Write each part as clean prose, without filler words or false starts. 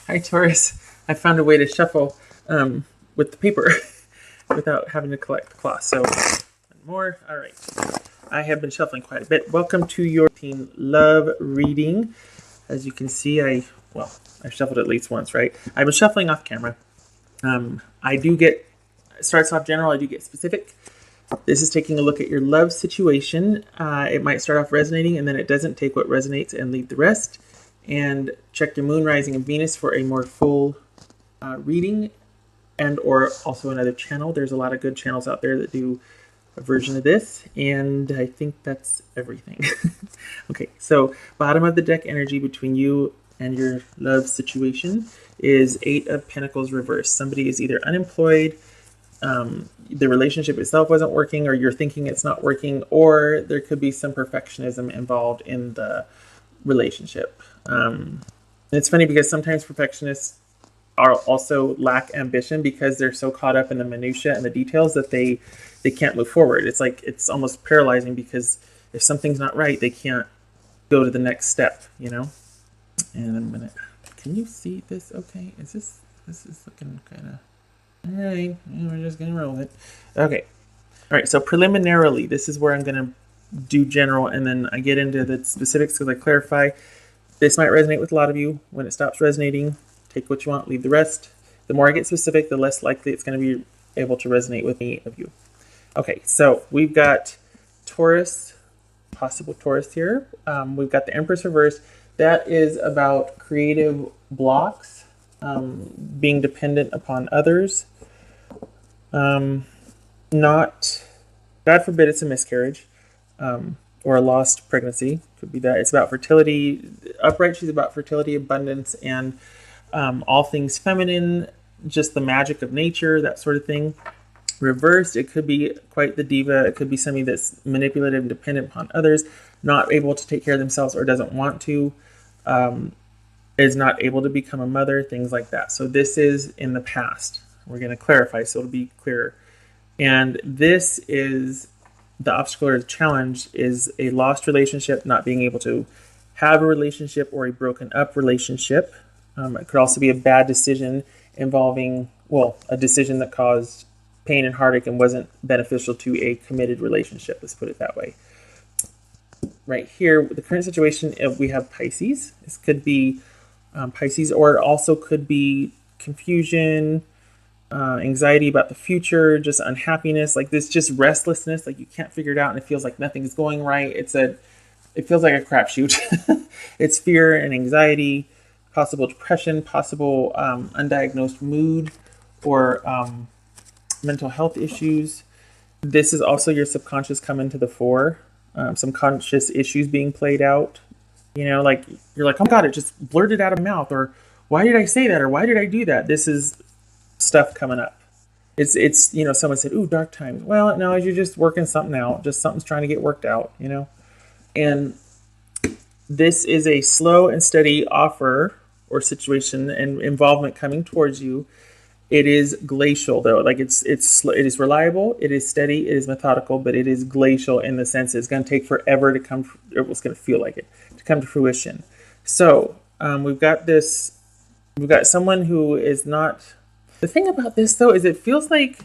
Hi, Taurus. I found a way to shuffle with the paper without having to collect the cloth. So, more. All right. I have been shuffling quite a bit. Welcome to your teen love reading. As you can see, I've shuffled at least once, right? I've been shuffling off camera. I do get, starts off general, I do get specific. This is taking a look at your love situation. It might start off resonating and then it doesn't. Take what resonates and leave the rest. And check your moon, rising, and Venus for a more full reading and or also another channel. There's a lot of good channels out there that do a version of this, and I think that's everything. Okay, so bottom of the deck energy between you and your love situation is 8 of Pentacles reversed. Somebody is either unemployed, the relationship itself wasn't working, or you're thinking it's not working, or there could be some perfectionism involved in the relationship. It's funny because sometimes perfectionists are also lack ambition because they're so caught up in the minutia and the details that they can't move forward. It's like it's almost paralyzing because if something's not right, they can't go to the next step, you know? And I'm gonna, can you see this okay? This is looking kind of, all right, we're just gonna roll it. Okay. All right, so preliminarily, this is where I'm gonna do general and then I get into the specifics because I clarify. This might resonate with a lot of you. When it stops resonating, take what you want, leave the rest. The more I get specific, the less likely it's going to be able to resonate with any of you. Okay, so we've got Taurus, possible Taurus here. We've got the Empress reversed. That is about creative blocks, being dependent upon others. Not, God forbid it's a miscarriage. Or a lost pregnancy, could be that. It's about fertility. Upright, she's about fertility, abundance, and all things feminine, just the magic of nature, that sort of thing. Reversed, it could be quite the diva. It could be somebody that's manipulative and dependent upon others, not able to take care of themselves or doesn't want to, is not able to become a mother, things like that. So this is in the past. We're going to clarify so it'll be clearer. And this is the obstacle or the challenge is a lost relationship, not being able to have a relationship or a broken up relationship. It could also be a bad decision involving, a decision that caused pain and heartache and wasn't beneficial to a committed relationship. Let's put it that way. Right here, the current situation, we have Pisces. This could be Pisces, or it also could be confusion, anxiety about the future, just unhappiness, like this, just restlessness, like you can't figure it out and it feels like nothing's going right. It feels like a crapshoot. It's fear and anxiety, possible depression, possible undiagnosed mood or mental health issues. This is also your subconscious coming to the fore, some conscious issues being played out. You know, like you're like, oh my God, it just blurted out of my mouth, or why did I say that, or why did I do that? This is stuff coming up. It's you know, someone said, ooh, dark times. Well, no, you're just working something out. Just something's trying to get worked out, you know? And this is a slow and steady offer or situation and involvement coming towards you. It is glacial though. Like it is reliable, it is steady, it is methodical, but it is glacial in the sense it's going to take forever to come, or it's going to feel like it, to come to fruition. So we've got someone who is not. The thing about this, though, is it feels like,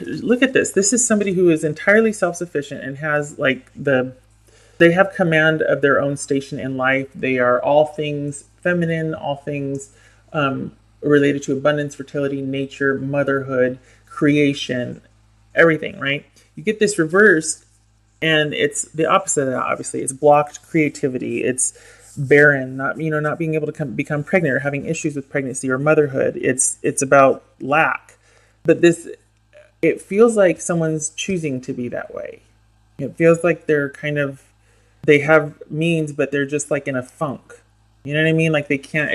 look at this. This is somebody who is entirely self-sufficient and has they have command of their own station in life. They are all things feminine, all things related to abundance, fertility, nature, motherhood, creation, everything, right? You get this reversed, and it's the opposite of that, obviously. It's blocked creativity. It's barren, not being able to become pregnant or having issues with pregnancy or motherhood. It's about lack. But it feels like someone's choosing to be that way. It feels like they have means, but they're just like in a funk. You know what I mean? Like they can't,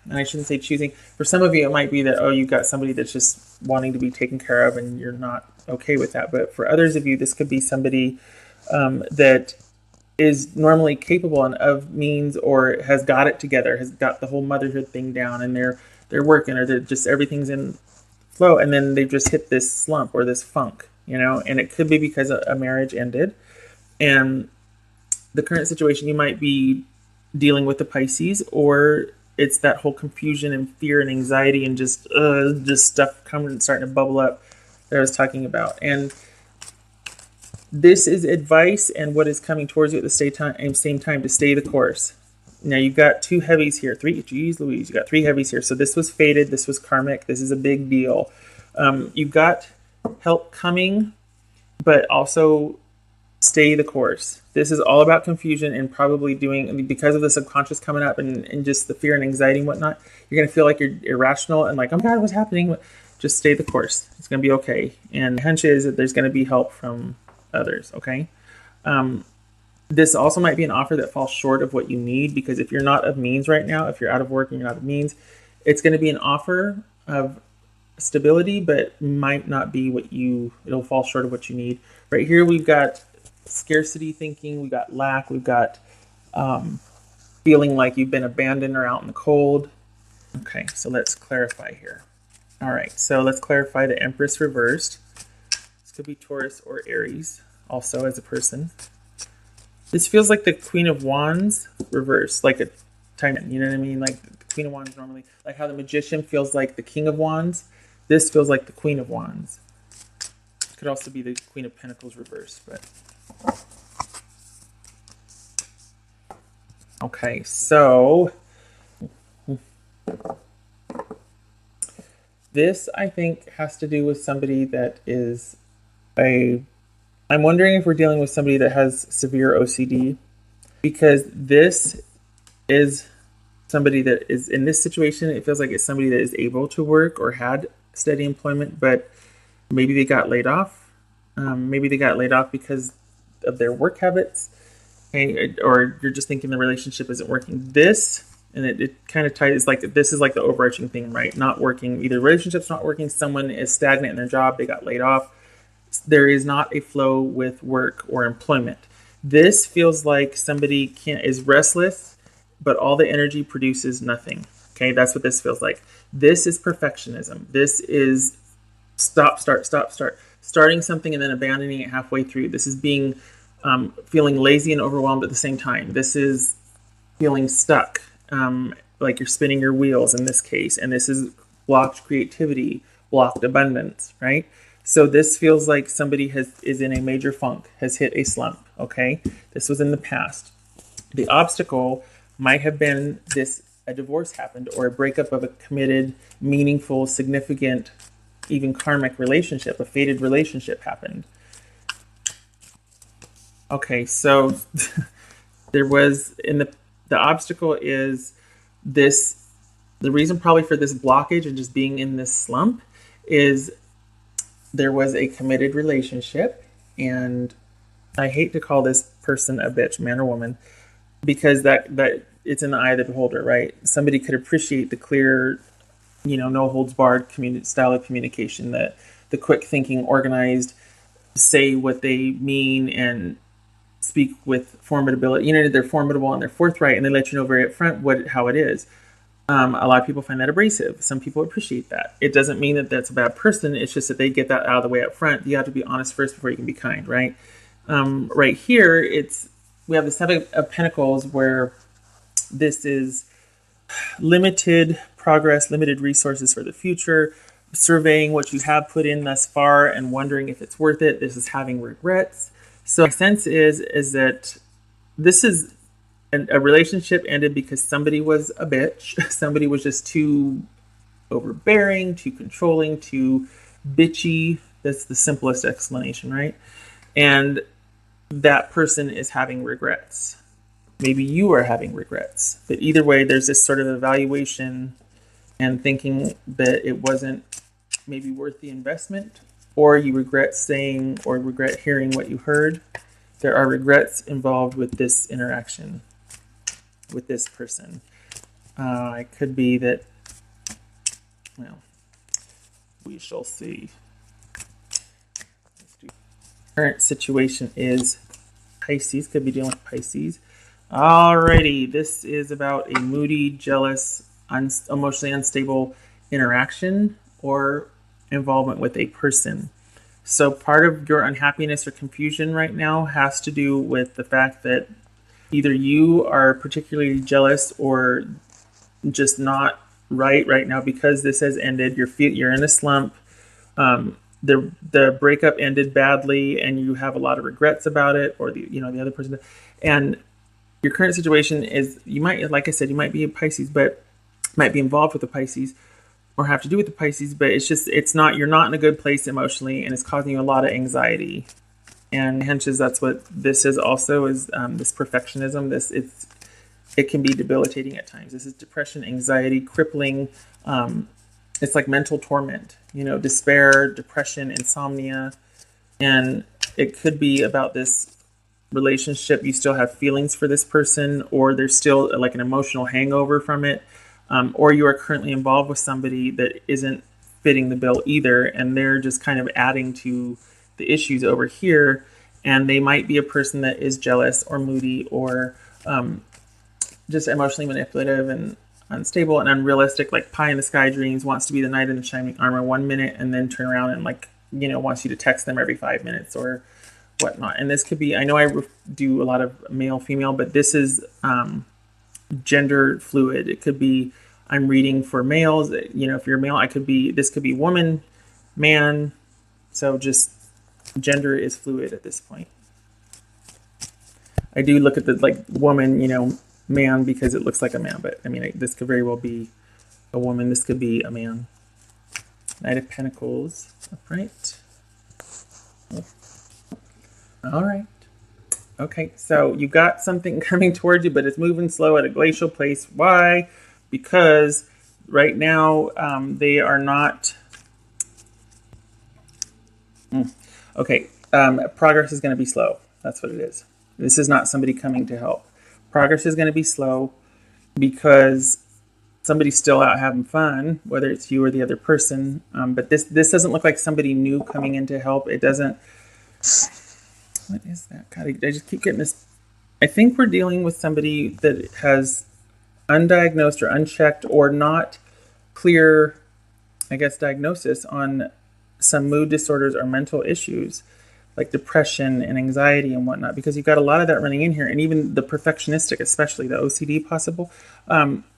and I shouldn't say choosing. For some of you, it might be that, you've got somebody that's just wanting to be taken care of and you're not okay with that. But for others of you, this could be somebody that is normally capable and of means, or has got it together, has got the whole motherhood thing down, and they're working, or they're just, everything's in flow, and then they've just hit this slump or this funk, you know. And it could be because a marriage ended, and the current situation, you might be dealing with the Pisces, or it's that whole confusion and fear and anxiety and just stuff coming, starting to bubble up that I was talking about. And this is advice and what is coming towards you at the same time to stay the course. Now you've got two heavies here. Geez Louise, you got three heavies here. So this was fated. This was karmic. This is a big deal. You've got help coming, but also stay the course. This is all about confusion and probably because of the subconscious coming up and just the fear and anxiety and whatnot, you're going to feel like you're irrational and like, oh my God, what's happening? Just stay the course. It's going to be okay. And the hunch is that there's going to be help from others, okay? This also might be an offer that falls short of what you need, because if you're not of means right now, if you're out of work and you're not of means, it's going to be an offer of stability, but might not be it'll fall short of what you need. Right here, we've got scarcity thinking, we've got lack, we've got feeling like you've been abandoned or out in the cold. Okay, so let's clarify here. All right, so let's clarify the Empress reversed. This could be Taurus or Aries also as a person. This feels like the Queen of Wands reversed, like a time, you know what I mean? Like the Queen of Wands normally, like how the Magician feels like the King of Wands. This feels like the Queen of Wands. Could also be the Queen of Pentacles reversed, but okay, so this I think has to do with somebody that is I'm wondering if we're dealing with somebody that has severe OCD, because this is somebody that is in this situation. It feels like it's somebody that is able to work or had steady employment, but maybe they got laid off. Maybe they got laid off because of their work habits, or you're just thinking the relationship isn't working. This, and it kind of ties, like this is like the overarching thing, right? Not working. Either relationship's not working, someone is stagnant in their job, they got laid off. There is not a flow with work or employment. This feels like somebody is restless, but all the energy produces nothing. Okay, that's what this feels like. This is perfectionism. This is stop, start, starting something and then abandoning it halfway through. This is being feeling lazy and overwhelmed at the same time. This is feeling stuck, like you're spinning your wheels in this case. And this is blocked creativity, blocked abundance, right? So this feels like somebody is in a major funk, has hit a slump, okay? This was in the past. The obstacle might have been a divorce happened, or a breakup of a committed, meaningful, significant, even karmic relationship, a fated relationship happened. Okay, so there was, the obstacle is this, the reason probably for this blockage and just being in this slump is there was a committed relationship, and I hate to call this person a bitch, man or woman, because that it's in the eye of the beholder, right? Somebody could appreciate the clear, no holds barred style of communication, the quick thinking, organized, say what they mean and speak with formidability. They're formidable and they're forthright and they let you know very upfront how it is. A lot of people find that abrasive. Some people appreciate that. It doesn't mean that that's a bad person. It's just that they get that out of the way up front. You have to be honest first before you can be kind, right? Right here, we have the Seven of Pentacles, where this is limited progress, limited resources for the future, surveying what you have put in thus far and wondering if it's worth it. This is having regrets. So my sense is that this is a relationship ended because somebody was a bitch. Somebody was just too overbearing, too controlling, too bitchy. That's the simplest explanation, right? And that person is having regrets. Maybe you are having regrets. But either way, there's this sort of evaluation and thinking that it wasn't maybe worth the investment, or you regret saying or regret hearing what you heard. There are regrets involved with this interaction with this person. It could be that, well, we shall see. Current situation is Pisces, could be dealing with Pisces. Alrighty, this is about a moody, jealous, emotionally unstable interaction or involvement with a person. So part of your unhappiness or confusion right now has to do with the fact that either you are particularly jealous or just not right now because this has ended. You're in a slump. The breakup ended badly, and you have a lot of regrets about it, or the other person. And your current situation is, you might, like I said, you might be a Pisces, but might be involved with the Pisces or have to do with the Pisces, but it's not, you're not in a good place emotionally, and it's causing you a lot of anxiety. And henches, that's what this is also, is this perfectionism. It can be debilitating at times. This is depression, anxiety, crippling. It's like mental torment, despair, depression, insomnia. And it could be about this relationship. You still have feelings for this person, or there's still like an emotional hangover from it. Or you are currently involved with somebody that isn't fitting the bill either, and they're just kind of adding to the issues over here. And they might be a person that is jealous or moody, or just emotionally manipulative and unstable and unrealistic, like pie in the sky dreams, wants to be the knight in the shining armor 1 minute and then turn around and wants you to text them every 5 minutes or whatnot. And this could be, I know I do a lot of male, female, but this is gender fluid. It could be, I'm reading for males, if you're male, this could be woman, man. So just gender is fluid at this point. I do look at the woman, man, because it looks like a man, but I mean, this could very well be a woman. This could be a man. Knight of Pentacles, upright. All right. Okay, so you got something coming towards you, but it's moving slow at a glacial pace. Why? Because right now they are not. Okay, progress is going to be slow. That's what it is. This is not somebody coming to help. Progress is going to be slow because somebody's still out having fun, whether it's you or the other person. But this doesn't look like somebody new coming in to help. It doesn't. What is that? God, I just keep getting this. I think we're dealing with somebody that has undiagnosed or unchecked or not clear, diagnosis on some mood disorders or mental issues like depression and anxiety and whatnot, because you've got a lot of that running in here, and even the perfectionistic, especially the OCD possible.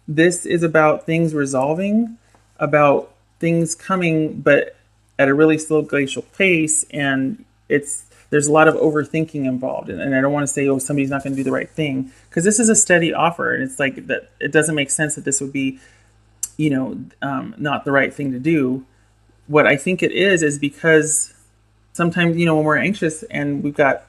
This is about things resolving, about things coming, but at a really slow glacial pace, and there's a lot of overthinking involved. And I don't want to say, somebody's not going to do the right thing, because this is a steady offer, and it's like that. It doesn't make sense that this would be, not the right thing to do. What I think it is because sometimes, when we're anxious and we've got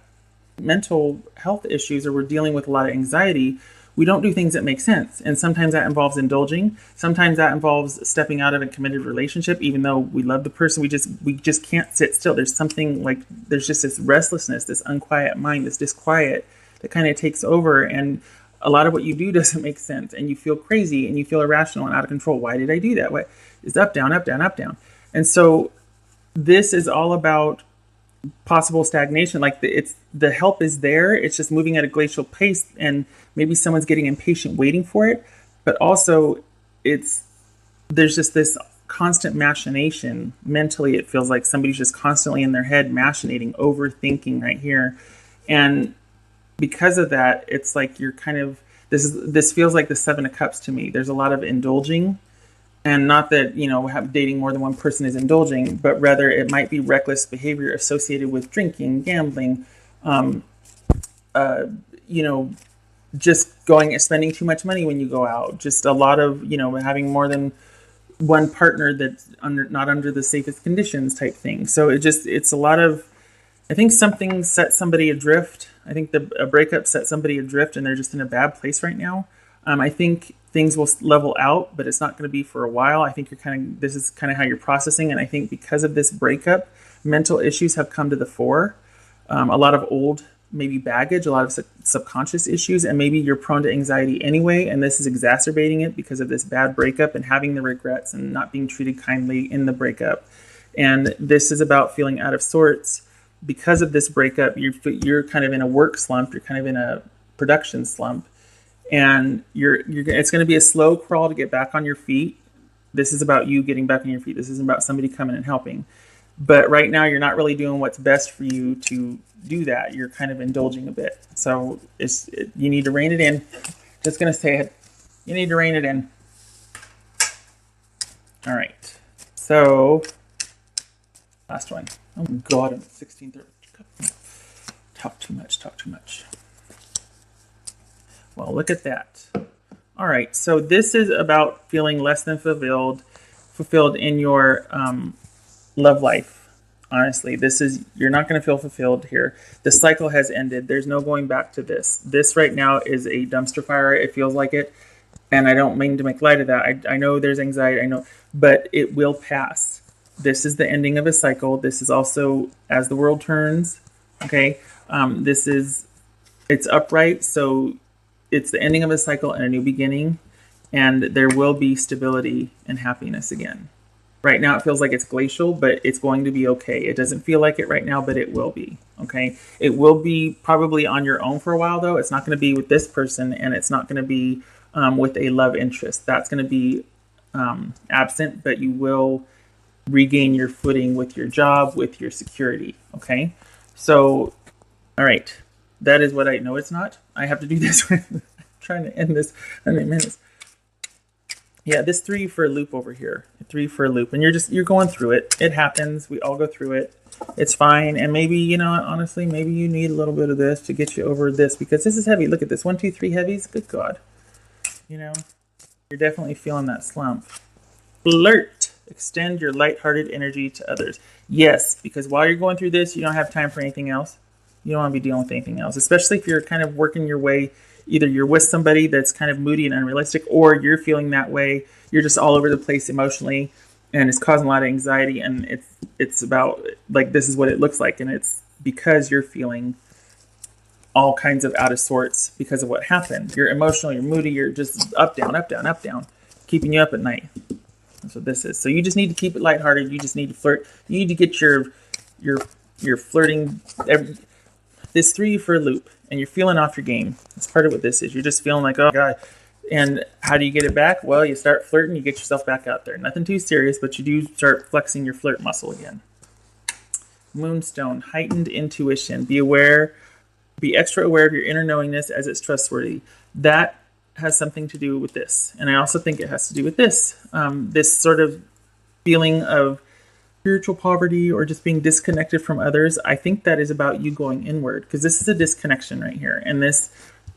mental health issues, or we're dealing with a lot of anxiety, we don't do things that make sense. And sometimes that involves indulging. Sometimes that involves stepping out of a committed relationship, even though we love the person. We just can't sit still. There's something there's just this restlessness, this unquiet mind, this disquiet that kind of takes over. And a lot of what you do doesn't make sense. And you feel crazy and you feel irrational and out of control. Why did I do that? What is up, down, up, down, up, down? And so this is all about possible stagnation. The help is there. It's just moving at a glacial pace, and maybe someone's getting impatient waiting for it. But also there's just this constant machination. Mentally, it feels like somebody's just constantly in their head machinating, overthinking right here. And because of that, it's like you're kind of, this feels like the Seven of Cups to me. There's a lot of indulging. And not that, dating more than one person is indulging, but rather it might be reckless behavior associated with drinking, gambling, just spending too much money when you go out. Just a lot of, having more than one partner that's not under the safest conditions type thing. So it's a lot of, I think something set somebody adrift. I think a breakup set somebody adrift, and they're just in a bad place right now. I think things will level out, but it's not going to be for a while. I think this is kind of how you're processing. And I think because of this breakup, mental issues have come to the fore. A lot of old, maybe baggage, a lot of subconscious issues, and maybe you're prone to anxiety anyway. And this is exacerbating it because of this bad breakup and having the regrets and not being treated kindly in the breakup. And this is about feeling out of sorts because of this breakup. You're kind of in a work slump. You're kind of in a production slump. And it's going to be a slow crawl to get back on your feet. This is about you getting back on your feet. This isn't about somebody coming and helping. But right now, you're not really doing what's best for you to do that. You're kind of indulging a bit. So you need to rein it in. Just going to say it. You need to rein it in. All right. So last one. Oh God, I'm at 16:30. Talk too much. Talk too much. Well, look at that. All right. So this is about feeling less than fulfilled in your love life. Honestly, you're not going to feel fulfilled here. The cycle has ended. There's no going back to this. This right now is a dumpster fire. It feels like it. And I don't mean to make light of that. I know there's anxiety, I know, but it will pass. This is the ending of a cycle. This is also as the world turns. Okay. It's upright. So it's the ending of a cycle and a new beginning. And there will be stability and happiness again. Right now, it feels like it's glacial, but it's going to be okay. It doesn't feel like it right now, but it will be. Okay. It will be probably on your own for a while, though. It's not going to be with this person, and it's not going to be with a love interest. That's going to be absent, but you will regain your footing with your job, with your security. Okay. So, all right. That is what I know it's not. I have to do this. I'm trying to end this in minutes. Yeah, this 3 for a loop over here. 3 for a loop. And you're going through it. It happens. We all go through it. It's fine. And maybe, honestly, maybe you need a little bit of this to get you over this, because this is heavy. Look at this. 1, 2, 3 heavies. Good God. You're definitely feeling that slump. Flirt. Extend your lighthearted energy to others. Yes, because while you're going through this, you don't have time for anything else. You don't want to be dealing with anything else, especially if you're kind of working your way. Either you're with somebody that's kind of moody and unrealistic, or you're feeling that way. You're just all over the place emotionally, and it's causing a lot of anxiety. And it's about, like, this is what it looks like, and it's because you're feeling all kinds of out of sorts because of what happened. You're emotional, you're moody, you're just up, down, up, down, up, down, keeping you up at night. That's what this is. So you just need to keep it lighthearted. You just need to flirt. You need to get your flirting. This 3 for a loop, and you're feeling off your game. That's part of what this is. You're just feeling like, oh God. And how do you get it back? Well, you start flirting, you get yourself back out there. Nothing too serious, but you do start flexing your flirt muscle again. Moonstone, heightened intuition. Be extra aware of your inner knowingness as it's trustworthy. That has something to do with this. And I also think it has to do with this. This sort of feeling of spiritual poverty or just being disconnected from others. I think that is about you going inward, because this is a disconnection right here. And this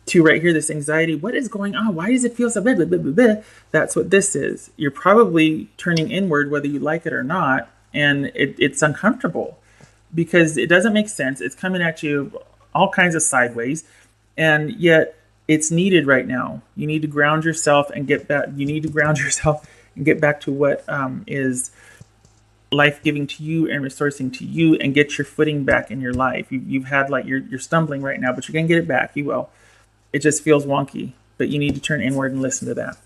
2 right here, this anxiety, what is going on? Why does it feel so blah, blah, blah, blah, blah? That's what this is. You're probably turning inward whether you like it or not. And it's uncomfortable because it doesn't make sense. It's coming at you all kinds of sideways. And yet it's needed right now. You need to ground yourself and get back. You need to ground yourself and get back to what is life-giving to you and resourcing to you, and get your footing back in your life. You've had, like, you're stumbling right now, but you're going to get it back. You will. It just feels wonky, but you need to turn inward and listen to that.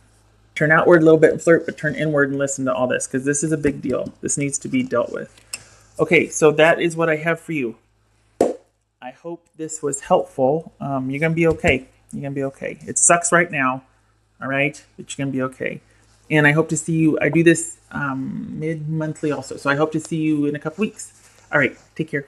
Turn outward a little bit and flirt, but turn inward and listen to all this, because this is a big deal. This needs to be dealt with. Okay, so that is what I have for you. I hope this was helpful. You're going to be okay. You're going to be okay. It sucks right now, all right? But you're going to be okay. And I hope to see you. I do this mid-monthly also. So I hope to see you in a couple weeks. All right. Take care.